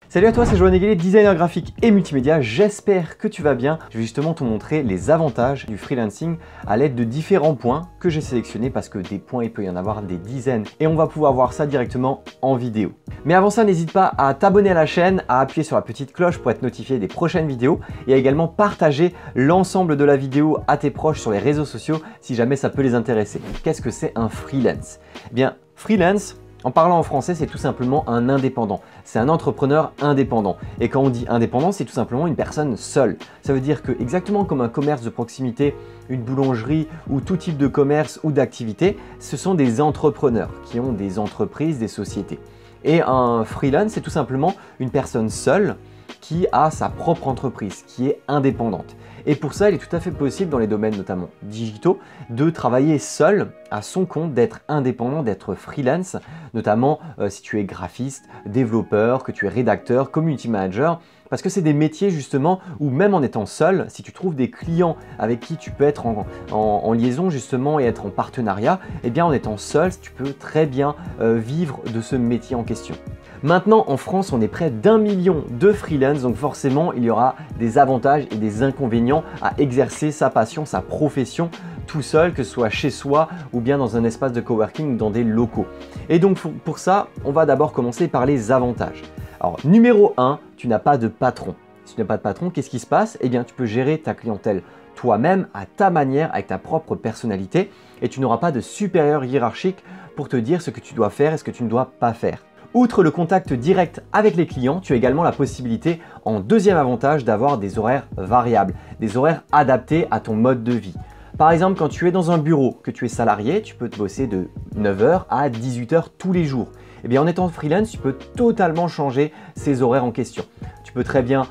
Salut à toi, c'est Johan Eguillet, designer graphique et multimédia. J'espère que tu vas bien. Je vais justement te montrer les avantages du freelancing à l'aide de différents points que j'ai sélectionnés parce que des points, il peut y en avoir des dizaines et on va pouvoir voir ça directement en vidéo. Mais avant ça, n'hésite pas à t'abonner à la chaîne, à appuyer sur la petite cloche pour être notifié des prochaines vidéos et à également partager l'ensemble de la vidéo à tes proches sur les réseaux sociaux si jamais ça peut les intéresser. Qu'est-ce que c'est un freelance? Eh bien, freelance, en parlant en français, c'est tout simplement un indépendant. C'est un entrepreneur indépendant. Et quand on dit indépendant, c'est tout simplement une personne seule. Ça veut dire que exactement comme un commerce de proximité, une boulangerie ou tout type de commerce ou d'activité, ce sont des entrepreneurs qui ont des entreprises, des sociétés. Et un freelance, c'est tout simplement une personne seule qui a sa propre entreprise, qui est indépendante. Et pour ça, il est tout à fait possible dans les domaines notamment digitaux de travailler seul à son compte, d'être indépendant, d'être freelance, notamment si tu es graphiste, développeur, que tu es rédacteur, community manager, parce que c'est des métiers justement où même en étant seul, si tu trouves des clients avec qui tu peux être en liaison justement et être en partenariat, eh bien en étant seul, tu peux très bien vivre de ce métier en question. Maintenant, en France, on est près d'1 million de freelance, donc forcément, il y aura des avantages et des inconvénients à exercer sa passion, sa profession tout seul, que ce soit chez soi ou bien dans un espace de coworking ou dans des locaux. Et donc pour ça, on va d'abord commencer par les avantages. Alors, numéro 1, tu n'as pas de patron. Si tu n'as pas de patron, qu'est-ce qui se passe? Eh bien, tu peux gérer ta clientèle toi-même, à ta manière, avec ta propre personnalité, et tu n'auras pas de supérieur hiérarchique pour te dire ce que tu dois faire et ce que tu ne dois pas faire. Outre le contact direct avec les clients, tu as également la possibilité, en deuxième avantage, d'avoir des horaires variables, des horaires adaptés à ton mode de vie. Par exemple, quand tu es dans un bureau, que tu es salarié, tu peux te bosser de 9 h à 18 h tous les jours. Eh bien, en étant freelance, tu peux totalement changer ces horaires en question. Tu peux très bien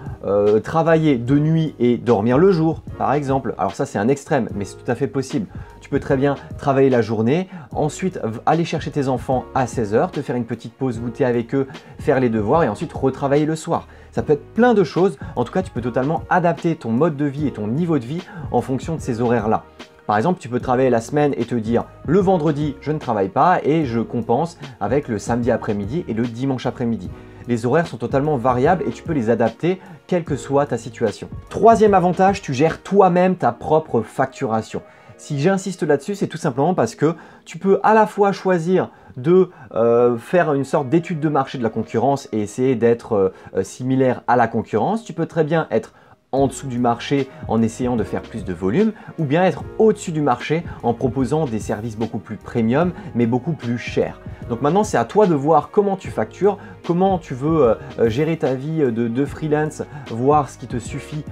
travailler de nuit et dormir le jour, par exemple. Alors ça, c'est un extrême, mais c'est tout à fait possible. Tu peux très bien travailler la journée, ensuite aller chercher tes enfants à 16 h, te faire une petite pause goûter avec eux, faire les devoirs et ensuite retravailler le soir. Ça peut être plein de choses. En tout cas, tu peux totalement adapter ton mode de vie et ton niveau de vie en fonction de ces horaires-là. Par exemple, tu peux travailler la semaine et te dire le vendredi, je ne travaille pas et je compense avec le samedi après-midi et le dimanche après-midi. Les horaires sont totalement variables et tu peux les adapter quelle que soit ta situation. Troisième avantage, tu gères toi-même ta propre facturation. Si j'insiste là-dessus, c'est tout simplement parce que tu peux à la fois choisir de faire une sorte d'étude de marché de la concurrence et essayer d'être similaire à la concurrence. Tu peux très bien être en dessous du marché en essayant de faire plus de volume ou bien être au-dessus du marché en proposant des services beaucoup plus premium mais beaucoup plus chers. Donc maintenant, c'est à toi de voir comment tu factures, comment tu veux gérer ta vie de freelance, voir ce qui te suffit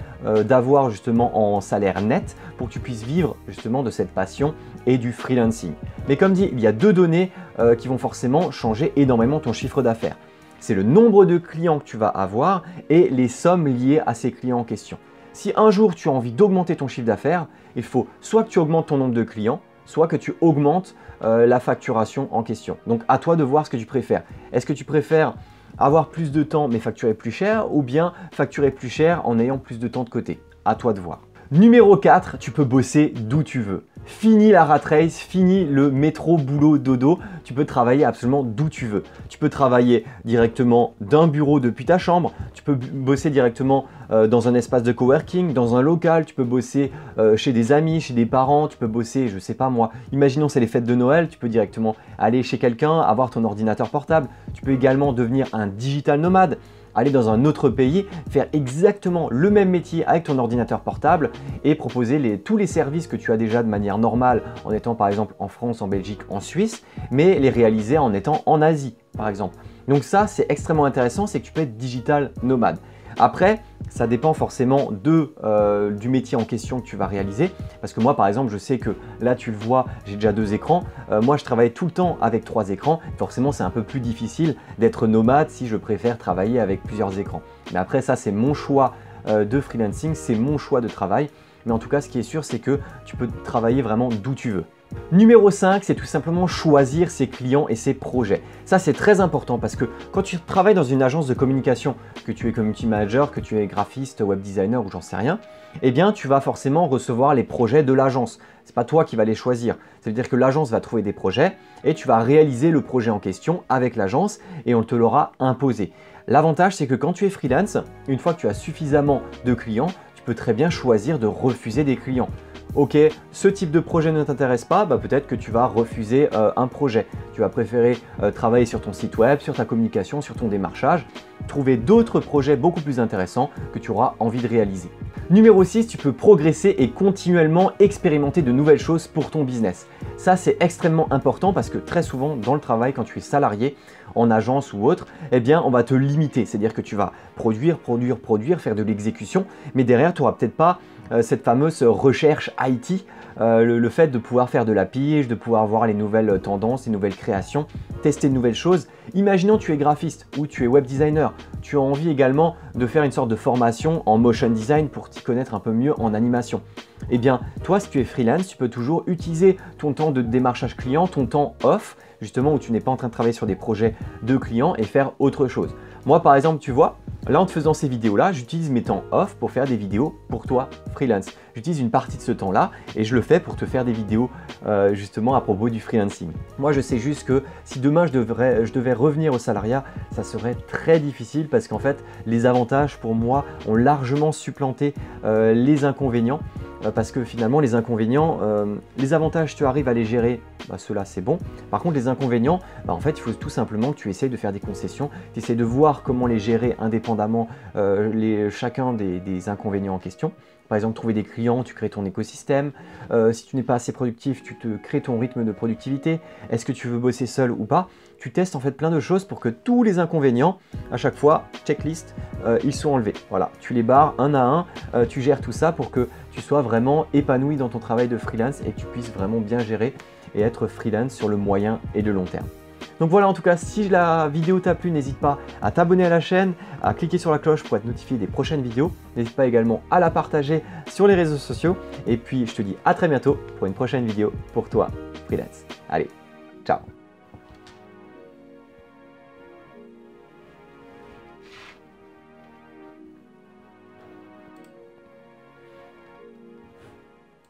d'avoir justement en salaire net pour que tu puisses vivre justement de cette passion et du freelancing. Mais comme dit, il y a deux données qui vont forcément changer énormément ton chiffre d'affaires. C'est le nombre de clients que tu vas avoir et les sommes liées à ces clients en question. Si un jour tu as envie d'augmenter ton chiffre d'affaires, il faut soit que tu augmentes ton nombre de clients, soit que tu augmentes la facturation en question. Donc à toi de voir ce que tu préfères. Est-ce que tu préfères avoir plus de temps mais facturer plus cher ou bien facturer plus cher en ayant plus de temps de côté? À toi de voir. Numéro 4, tu peux bosser d'où tu veux. Fini la rat race, fini le métro, boulot, dodo. Tu peux travailler absolument d'où tu veux. Tu peux travailler directement d'un bureau depuis ta chambre. Tu peux bosser directement dans un espace de coworking, dans un local. Tu peux bosser chez des amis, chez des parents. Tu peux bosser, je sais pas moi. Imaginons c'est les fêtes de Noël. Tu peux directement aller chez quelqu'un, avoir ton ordinateur portable. Tu peux également devenir un digital nomade. Aller dans un autre pays, faire exactement le même métier avec ton ordinateur portable et proposer tous les services que tu as déjà de manière normale en étant par exemple en France, en Belgique, en Suisse, mais les réaliser en étant en Asie par exemple. Donc ça, c'est extrêmement intéressant, c'est que tu peux être digital nomade. Après, ça dépend forcément du métier en question que tu vas réaliser. Parce que moi, par exemple, je sais que là, tu le vois, j'ai déjà 2 écrans. Moi, je travaille tout le temps avec 3 écrans. Forcément, c'est un peu plus difficile d'être nomade si je préfère travailler avec plusieurs écrans. Mais après, ça, c'est mon choix de freelancing, c'est mon choix de travail. Mais en tout cas, ce qui est sûr, c'est que tu peux travailler vraiment d'où tu veux. Numéro 5, c'est tout simplement choisir ses clients et ses projets. Ça, c'est très important parce que quand tu travailles dans une agence de communication, que tu es community manager, que tu es graphiste, web designer ou j'en sais rien, eh bien, tu vas forcément recevoir les projets de l'agence. Ce n'est pas toi qui vas les choisir. Ça veut dire que l'agence va trouver des projets et tu vas réaliser le projet en question avec l'agence et on te l'aura imposé. L'avantage, c'est que quand tu es freelance, une fois que tu as suffisamment de clients, tu peux très bien choisir de refuser des clients. Ok, ce type de projet ne t'intéresse pas, peut-être que tu vas refuser un projet. Tu vas préférer travailler sur ton site web, sur ta communication, sur ton démarchage, trouver d'autres projets beaucoup plus intéressants que tu auras envie de réaliser. Numéro 6, tu peux progresser et continuellement expérimenter de nouvelles choses pour ton business. Ça, c'est extrêmement important parce que très souvent, dans le travail, quand tu es salarié, en agence ou autre, eh bien, on va te limiter. C'est-à-dire que tu vas produire, faire de l'exécution, mais derrière, tu n'auras peut-être pas cette fameuse recherche IT, le fait de pouvoir faire de la pige, de pouvoir voir les nouvelles tendances, les nouvelles créations, tester de nouvelles choses. Imaginons tu es graphiste ou tu es web designer, tu as envie également de faire une sorte de formation en motion design pour t'y connaître un peu mieux en animation. Eh bien, toi, si tu es freelance, tu peux toujours utiliser ton temps de démarchage client, ton temps off, justement où tu n'es pas en train de travailler sur des projets de clients et faire autre chose. Moi, par exemple, tu vois, là, en te faisant ces vidéos-là, j'utilise mes temps off pour faire des vidéos pour toi, freelance. J'utilise une partie de ce temps-là et je le fais pour te faire des vidéos justement à propos du freelancing. Moi, je sais juste que si demain je devais revenir au salariat, ça serait très difficile parce qu'en fait, les avantages pour moi ont largement supplanté les inconvénients. Parce que finalement, les inconvénients, les avantages, tu arrives à les gérer, ceux-là c'est bon. Par contre, les inconvénients, en fait, il faut tout simplement que tu essayes de faire des concessions, tu essayes de voir comment les gérer indépendamment chacun des inconvénients en question. Par exemple, trouver des clients, tu crées ton écosystème. Si tu n'es pas assez productif, tu te crées ton rythme de productivité. Est-ce que tu veux bosser seul ou pas? Tu testes en fait plein de choses pour que tous les inconvénients, à chaque fois, checklist, ils sont enlevés. Voilà, tu les barres un à un, tu gères tout ça pour que tu sois vraiment épanoui dans ton travail de freelance et que tu puisses vraiment bien gérer et être freelance sur le moyen et le long terme. Donc voilà, en tout cas, si la vidéo t'a plu, n'hésite pas à t'abonner à la chaîne, à cliquer sur la cloche pour être notifié des prochaines vidéos. N'hésite pas également à la partager sur les réseaux sociaux. Et puis, je te dis à très bientôt pour une prochaine vidéo pour toi, freelance. Allez!